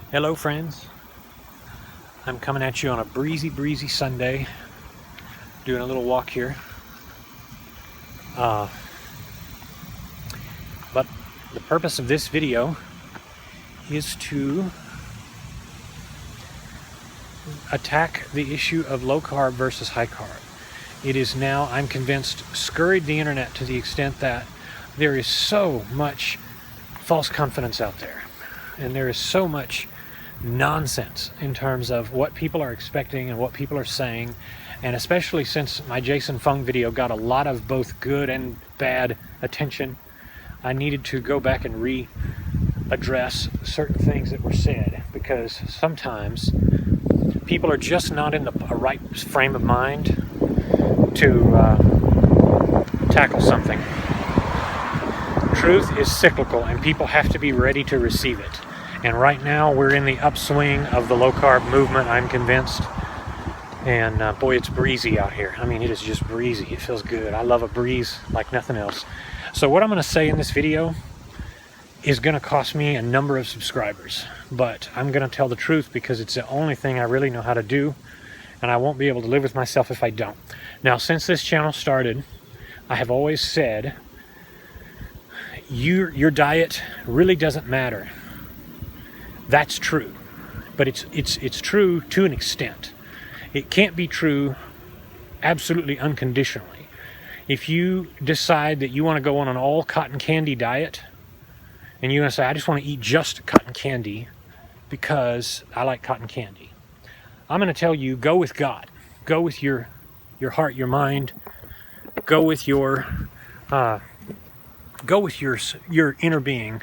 Hello friends, I'm coming at you on a breezy Sunday, doing a little walk here. But the purpose of this video is to attack the issue of low carb versus high carb. It is now, I'm convinced, scurried the internet to the extent that there is so much false confidence out there, and there is so much nonsense in terms of what people are expecting and what people are saying. And especially since my Jason Fung video got a lot of both good and bad attention, I needed to go back and readdress certain things that were said, because sometimes people are just not in the right frame of mind to tackle something. Truth is cyclical, and people have to be ready to receive it. And right now we're in the upswing of the low-carb movement, I'm convinced. And boy, it's breezy out here. I mean, it is just breezy. It feels good. I love a breeze like nothing else. So what I'm going to say in this video is going to cost me a number of subscribers. But I'm going to tell the truth because it's the only thing I really know how to do. And I won't be able to live with myself if I don't. Now, since this channel started, I have always said, your diet really doesn't matter. That's true, but it's true to an extent. It can't be true absolutely unconditionally. If you decide that you want to go on an all cotton candy diet, and you want to say, I just want to eat just cotton candy because I like cotton candy, I'm going to tell you, go with God. Go with your heart, your mind. Go with your inner being,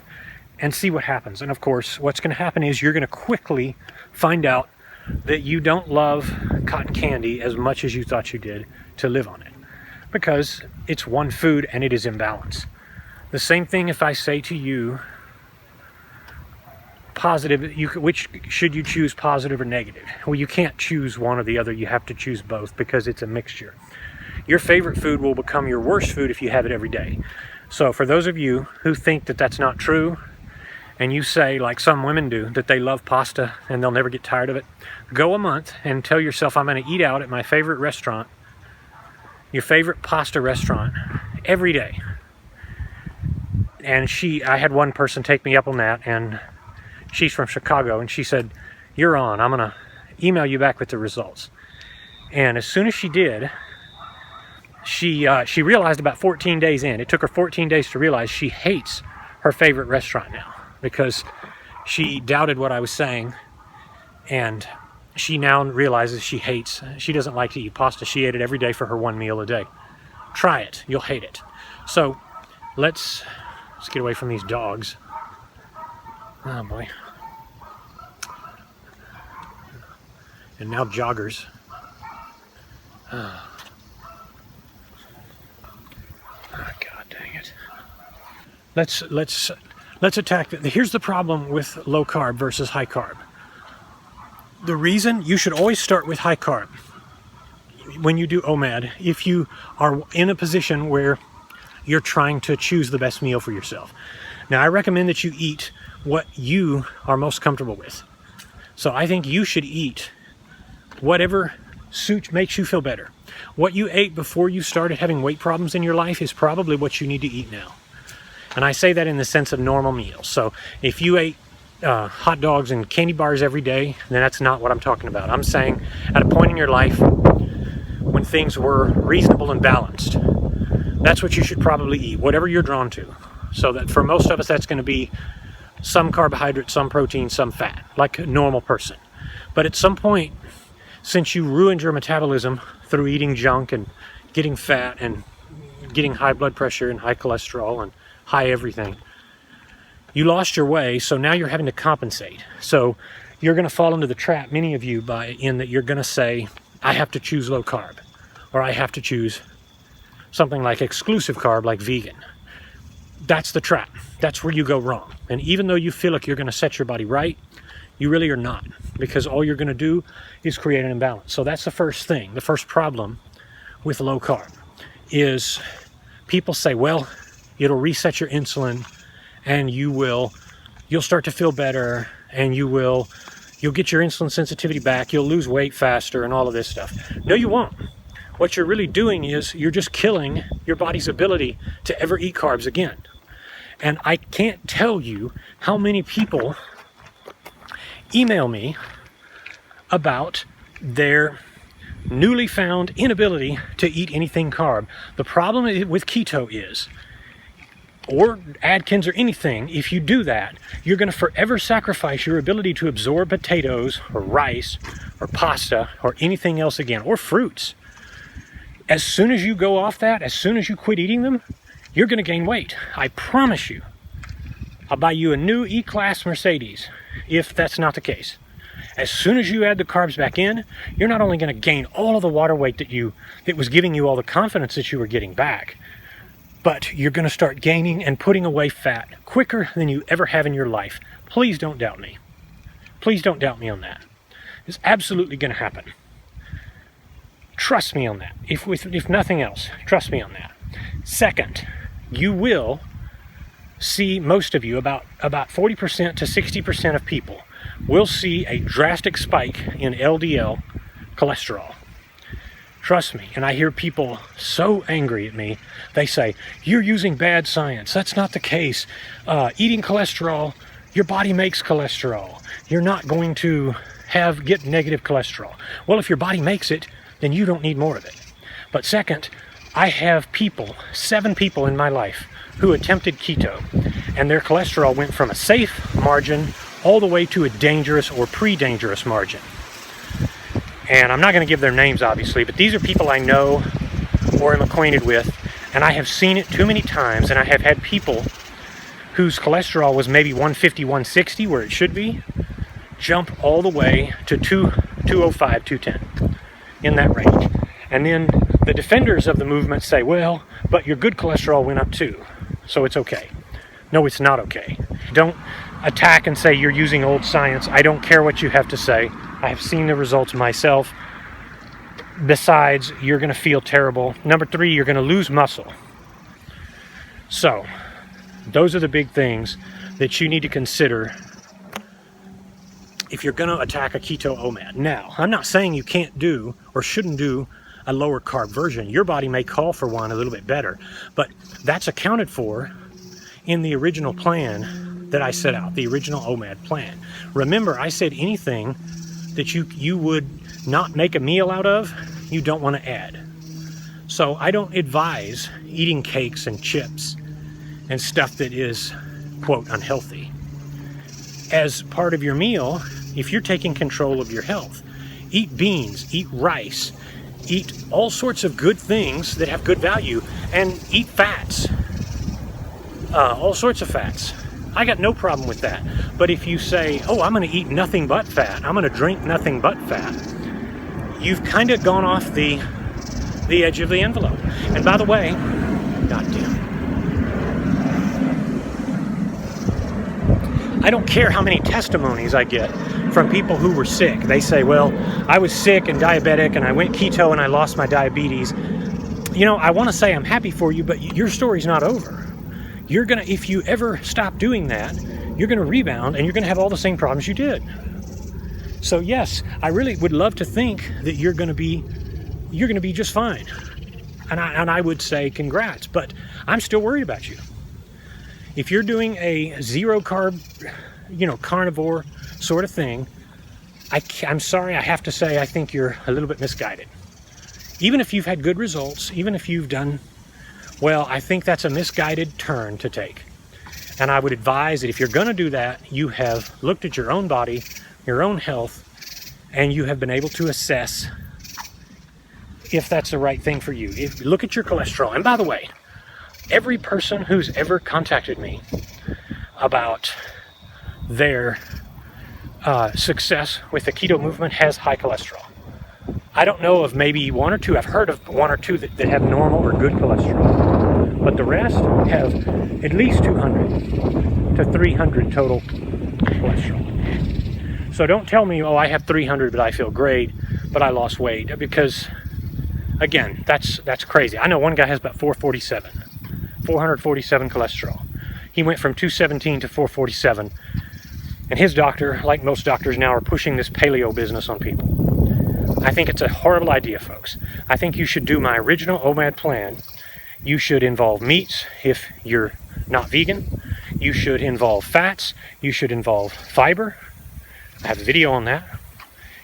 and see what happens. And of course, what's going to happen is you're going to quickly find out that you don't love cotton candy as much as you thought you did to live on it, because it's one food and it is imbalance. The same thing if I say to you, positive, which should you choose, positive or negative? Well, you can't choose one or the other. You have to choose both because it's a mixture. Your favorite food will become your worst food if you have it every day. So for those of you who think that that's not true, and you say, like some women do, that they love pasta and they'll never get tired of it, go a month and tell yourself, I'm going to eat out at my favorite restaurant, your favorite pasta restaurant, every day. And I had one person take me up on that, and she's from Chicago, and she said, you're on, I'm going to email you back with the results. And as soon as she did, she realized about 14 days in, it took her 14 days to realize she hates her favorite restaurant now, because she doubted what I was saying, and she now realizes she doesn't like to eat pasta. She ate it every day for her one meal a day. Try it, you'll hate it. So let's get away from these dogs. Oh boy. And now joggers. Oh, God dang it. Let's attack it. Here's the problem with low carb versus high carb. The reason you should always start with high carb when you do OMAD, if you are in a position where you're trying to choose the best meal for yourself. Now, I recommend that you eat what you are most comfortable with. So I think you should eat whatever makes you feel better. What you ate before you started having weight problems in your life is probably what you need to eat now. And I say that in the sense of normal meals. So if you ate hot dogs and candy bars every day, then that's not what I'm talking about. I'm saying at a point in your life when things were reasonable and balanced, that's what you should probably eat, whatever you're drawn to. So that for most of us, that's going to be some carbohydrate, some protein, some fat, like a normal person. But at some point, since you ruined your metabolism through eating junk and getting fat and getting high blood pressure and high cholesterol and high everything, you lost your way, so now you're having to compensate. So you're going to fall into the trap, many of you, in that you're going to say, I have to choose low carb, or I have to choose something like exclusive carb, like vegan. That's the trap. That's where you go wrong. And even though you feel like you're going to set your body right, you really are not, because all you're going to do is create an imbalance. So that's the first thing. The first problem with low carb is people say, well, it'll reset your insulin and you'll start to feel better and you'll get your insulin sensitivity back, you'll lose weight faster and all of this stuff. No, you won't. What you're really doing is you're just killing your body's ability to ever eat carbs again. And I can't tell you how many people email me about their newly found inability to eat anything carb. The problem with keto is, or Atkins or anything, if you do that, you're going to forever sacrifice your ability to absorb potatoes or rice or pasta or anything else again, or fruits. As soon as you go off that, as soon as you quit eating them, you're going to gain weight. I promise you. I'll buy you a new E-Class Mercedes if that's not the case. As soon as you add the carbs back in, you're not only going to gain all of the water weight that was giving you all the confidence that you were getting back, but you're going to start gaining and putting away fat quicker than you ever have in your life. Please don't doubt me. Please don't doubt me on that. It's absolutely going to happen. Trust me on that. If nothing else, trust me on that. Second, you will see, most of you, about 40% to 60% of people will see a drastic spike in LDL cholesterol. Trust me. And I hear people so angry at me. They say, you're using bad science. That's not the case. Eating cholesterol, your body makes cholesterol. You're not going to get negative cholesterol. Well, if your body makes it, then you don't need more of it. But second, I have 7 people in my life who attempted keto, and their cholesterol went from a safe margin all the way to a dangerous or pre-dangerous margin. And I'm not going to give their names, obviously, but these are people I know or am acquainted with, and I have seen it too many times, and I have had people whose cholesterol was maybe 150, 160, where it should be, jump all the way to 205, 210, in that range. And then the defenders of the movement say, well, but your good cholesterol went up too, so it's okay. No, it's not okay. Don't attack and say you're using old science. I don't care what you have to say. I have seen the results myself. Besides, you're going to feel terrible. Number 3, you're going to lose muscle. So, those are the big things that you need to consider if you're going to attack a keto OMAD. Now, I'm not saying you can't do or shouldn't do a lower carb version. Your body may call for one a little bit better, but that's accounted for in the original plan that I set out, the original OMAD plan. Remember, I said anything that you would not make a meal out of, you don't want to add. So I don't advise eating cakes and chips and stuff that is, quote, unhealthy. As part of your meal, if you're taking control of your health, eat beans, eat rice, eat all sorts of good things that have good value, and eat fats, all sorts of fats. I got no problem with that. But if you say, oh, I'm going to eat nothing but fat, I'm going to drink nothing but fat, you've kind of gone off the edge of the envelope. And by the way, goddamn, I don't care how many testimonies I get from people who were sick. They say, well, I was sick and diabetic and I went keto and I lost my diabetes. You know, I want to say I'm happy for you, but your story's not over. You're going to, if you ever stop doing that, you're going to rebound and you're going to have all the same problems you did. So yes, I really would love to think that you're going to be just fine. And I would say congrats, but I'm still worried about you. If you're doing a zero carb, carnivore sort of thing, I'm sorry, I have to say, I think you're a little bit misguided. Even if you've had good results, even if you've done well, I think that's a misguided turn to take. And I would advise that if you're going to do that, you have looked at your own body, your own health, and you have been able to assess if that's the right thing for you. If you look at your cholesterol, and by the way, every person who's ever contacted me about their success with the keto movement has high cholesterol. I don't know of maybe 1 or 2. I've heard of 1 or 2 that have normal or good cholesterol. But the rest have at least 200 to 300 total cholesterol. So don't tell me, oh, I have 300, but I feel great, but I lost weight. Because, again, that's crazy. I know one guy has about 447 cholesterol. He went from 217 to 447 And his doctor, like most doctors now, are pushing this paleo business on people. I think it's a horrible idea, folks. I think you should do my original OMAD plan. You should involve meats if you're not vegan. You should involve fats. You should involve fiber. I have a video on that.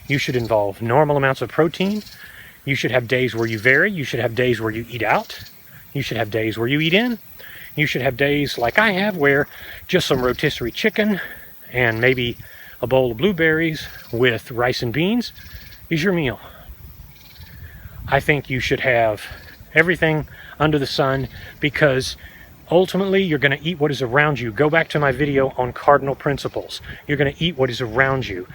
You should involve normal amounts of protein. You should have days where you vary. You should have days where you eat out. You should have days where you eat in. You should have days like I have where just some rotisserie chicken and maybe a bowl of blueberries with rice and beans is your meal. I think you should have everything under the sun, because ultimately you're going to eat what is around you. Go back to my video on cardinal principles. You're going to eat what is around you.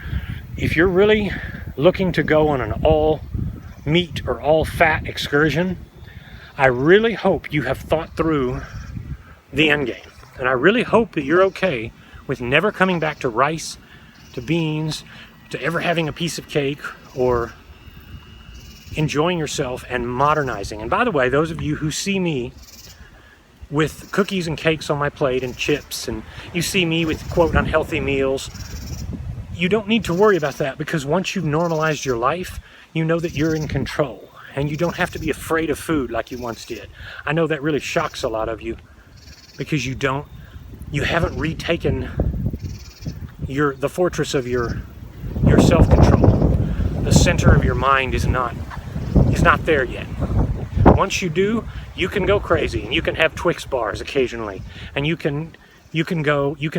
If you're really looking to go on an all meat or all fat excursion, I really hope you have thought through the end game. And I really hope that you're okay with never coming back to rice, to beans, to ever having a piece of cake, or enjoying yourself and modernizing. And by the way, those of you who see me with cookies and cakes on my plate and chips, and you see me with quote unhealthy meals, you don't need to worry about that, because once you've normalized your life, you know that you're in control and you don't have to be afraid of food like you once did. I know that really shocks a lot of you, because you haven't retaken the fortress of your self-control. The center of your mind is not there yet. Once you do, you can go crazy, and you can have Twix bars occasionally, and you can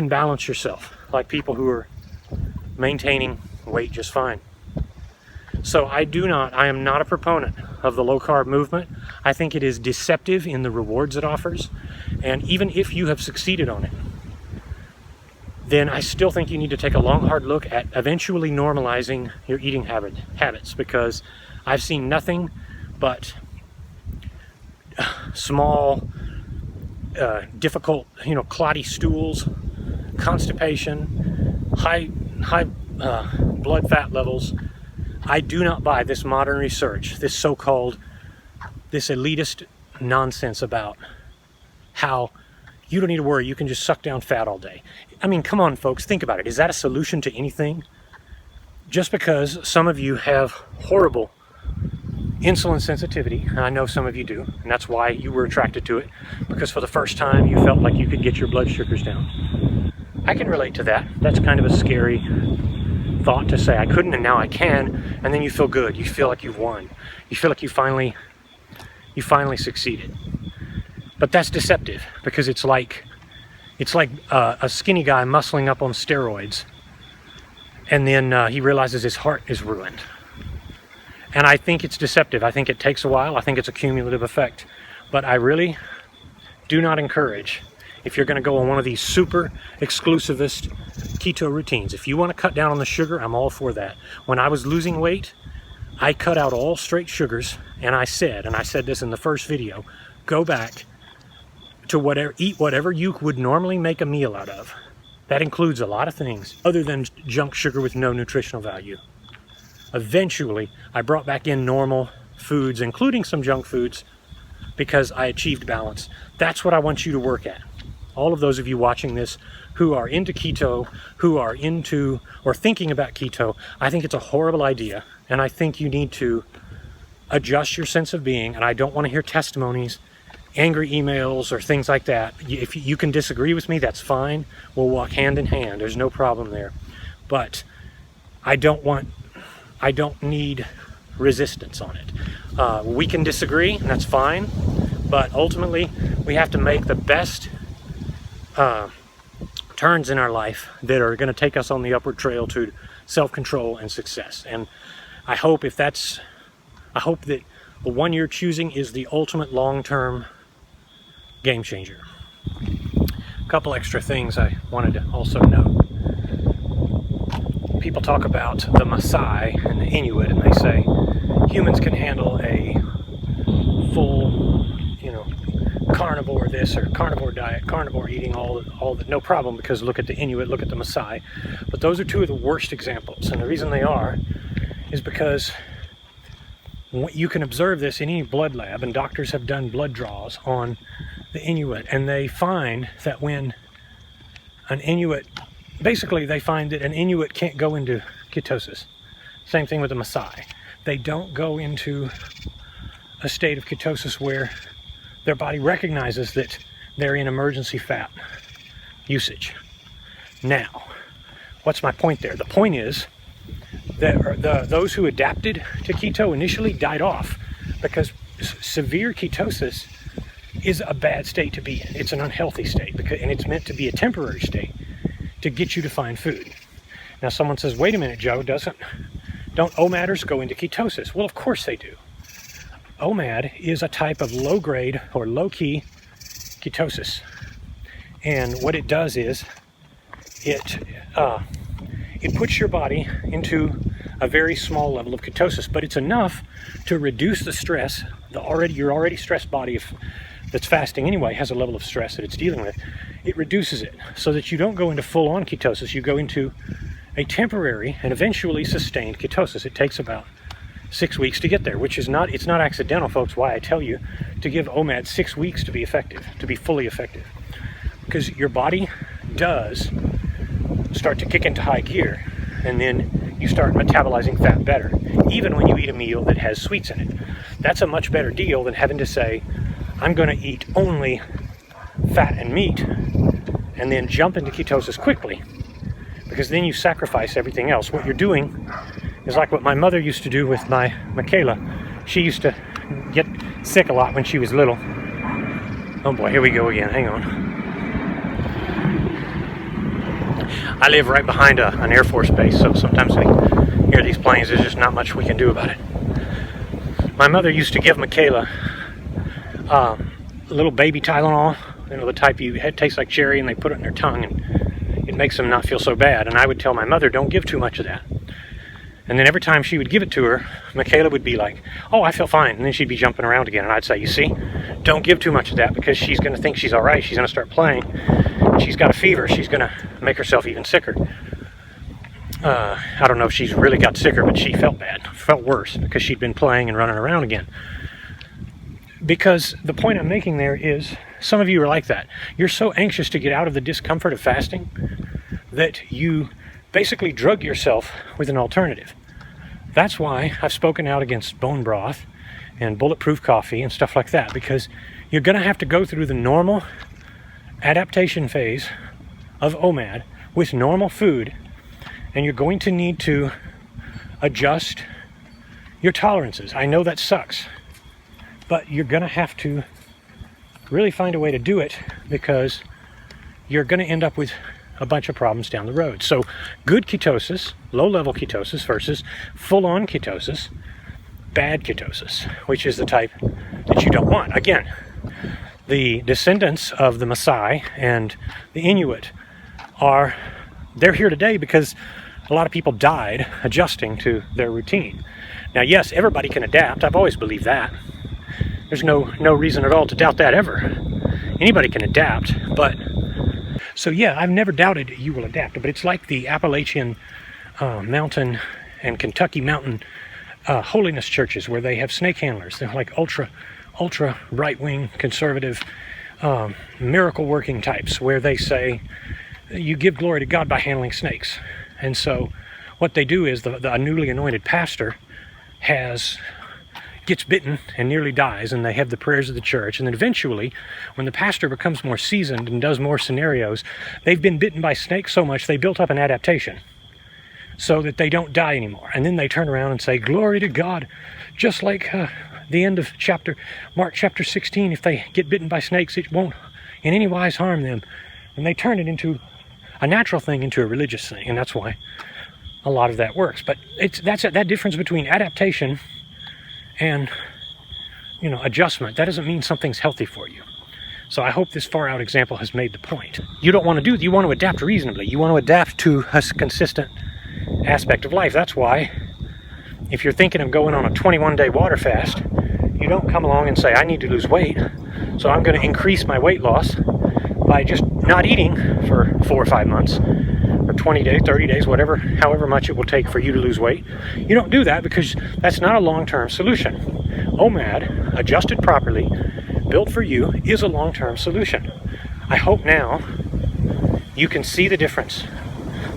balance yourself like people who are maintaining weight just fine. So I am not a proponent of the low-carb movement. I think it is deceptive in the rewards it offers, and even if you have succeeded on it, then I still think you need to take a long, hard look at eventually normalizing your eating habits, because I've seen nothing but small, difficult, clotty stools, constipation, high blood fat levels. I do not buy this modern research, this elitist nonsense about how you don't need to worry, you can just suck down fat all day. I mean, come on, folks, think about it. Is that a solution to anything? Just because some of you have horrible insulin sensitivity, and I know some of you do, and that's why you were attracted to it, because for the first time you felt like you could get your blood sugars down. I can relate to that. That's kind of a scary thought to say, I couldn't and now I can, and then you feel good. You feel like you've won. You feel like you finally succeeded. But that's deceptive, because it's like a skinny guy muscling up on steroids, and then he realizes his heart is ruined. And I think it's deceptive. I think it takes a while. I think it's a cumulative effect. But I really do not encourage, if you're going to go on one of these super exclusivist keto routines, if you want to cut down on the sugar, I'm all for that. When I was losing weight, I cut out all straight sugars, and I said this in the first video, go back to eat whatever you would normally make a meal out of. That includes a lot of things other than junk sugar with no nutritional value. Eventually, I brought back in normal foods, including some junk foods, because I achieved balance. That's what I want you to work at. All of those of you watching this who are into keto, who are into or thinking about keto, I think it's a horrible idea, and I think you need to adjust your sense of being. And I don't want to hear testimonies, angry emails, or things like that. If you can disagree with me, that's fine. We'll walk hand in hand. There's no problem there. But I don't need resistance on it. We can disagree, and that's fine. But ultimately, we have to make the best turns in our life that are going to take us on the upward trail to self-control and success. And I hope that the one you're choosing is the ultimate long-term game changer. A couple extra things I wanted to also note. People talk about the Maasai and the Inuit, and they say humans can handle a full, carnivore this or carnivore diet, carnivore eating, all that, no problem, because look at the Inuit, look at the Maasai. But those are two of the worst examples, and the reason they are is because you can observe this in any blood lab, and doctors have done blood draws on the Inuit, and they find that when an Inuit basically they find that an Inuit can't go into ketosis. Same thing with the Maasai. They don't go into a state of ketosis where their body recognizes that they're in emergency fat usage. Now, what's my point there? The point is that those who adapted to keto initially died off because severe ketosis is a bad state to be in. It's an unhealthy state, and it's meant to be a temporary state to get you to find food. Now someone says, wait a minute, Joe, don't OMADers go into ketosis? Well, of course they do. OMAD is a type of low-grade or low-key ketosis. And what it does is it puts your body into a very small level of ketosis, but it's enough to reduce the stress. Your already stressed body that's fasting anyway has a level of stress that it's dealing with. It reduces it so that you don't go into full-on ketosis. You go into a temporary and eventually sustained ketosis. It takes about 6 weeks to get there, which is it's not accidental, folks, why I tell you to give OMAD 6 weeks to be effective, to be fully effective. Because your body does start to kick into high gear, and then you start metabolizing fat better, even when you eat a meal that has sweets in it. That's a much better deal than having to say, I'm going to eat only fat and meat, and then jump into ketosis quickly, because then you sacrifice everything else. What you're doing is like what my mother used to do with my Michaela. She used to get sick a lot when she was little. Oh boy, here we go again, hang on. I live right behind an Air Force base, so sometimes we hear these planes. There's just not much we can do about it. My mother used to give Michaela a little baby Tylenol, the type it tastes like cherry, and they put it in their tongue, and it makes them not feel so bad. And I would tell my mother, don't give too much of that. And then every time she would give it to her, Michaela would be like, oh, I feel fine. And then she'd be jumping around again. And I'd say, you see, don't give too much of that, because she's going to think she's all right. She's going to start playing. She's got a fever. She's going to make herself even sicker. I don't know if she's really got sicker, but she felt bad, felt worse, because she'd been playing and running around again. Because the point I'm making there is, some of you are like that. You're so anxious to get out of the discomfort of fasting that you basically drug yourself with an alternative. That's why I've spoken out against bone broth and bulletproof coffee and stuff like that, because you're going to have to go through the normal adaptation phase of OMAD with normal food, and you're going to need to adjust your tolerances. I know that sucks, but you're going to have to really find a way to do it, because you're going to end up with a bunch of problems down the road. So good ketosis, low-level ketosis versus full-on ketosis, bad ketosis, which is the type that you don't want. Again, the descendants of the Maasai and the Inuit they're here today because a lot of people died adjusting to their routine. Now, yes, everybody can adapt. I've always believed that. There's no reason at all to doubt that ever. Anybody can adapt, but so yeah, I've never doubted you will adapt, but it's like the Appalachian mountain and Kentucky mountain holiness churches where they have snake handlers. They're like ultra right-wing conservative miracle working types, where they say you give glory to God by handling snakes. And so what they do is the newly anointed pastor gets bitten and nearly dies, and they have the prayers of the church, and then eventually when the pastor becomes more seasoned and does more scenarios, they've been bitten by snakes so much they built up an adaptation so that they don't die anymore. And then they turn around and say, glory to God, just like the end of Mark chapter 16, if they get bitten by snakes, it won't in any wise harm them. And they turn it into a natural thing into a religious thing, and that's why a lot of that works. But that's that difference between adaptation and adjustment. That doesn't mean something's healthy for you. So I hope this far out example has made the point. You don't want to you want to adapt reasonably. You want to adapt to a consistent aspect of life. That's why if you're thinking of going on a 21-day water fast, you don't come along and say, I need to lose weight, so I'm going to increase my weight loss by just not eating for 4 or 5 months, or 20 days, 30 days, however much it will take for you to lose weight. You don't do that, because that's not a long-term solution. OMAD, adjusted properly, built for you, is a long-term solution. I hope now you can see the difference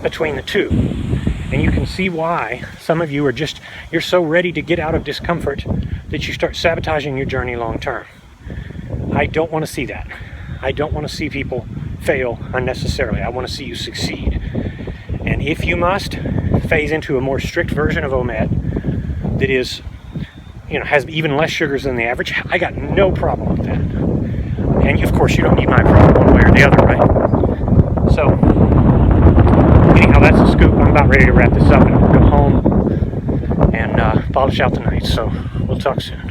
between the two. And you can see why some of you are just, you're so ready to get out of discomfort that you start sabotaging your journey long term. I don't want to see that. I don't want to see people fail unnecessarily. I want to see you succeed. And if you must, phase into a more strict version of OMAD that is, you know, has even less sugars than the average. I got no problem with that. And of course, you don't need my problem one way or the other, right? So, anyhow, that's the scoop. I'm about ready to wrap this up and go home and polish out the night. So, we'll talk soon.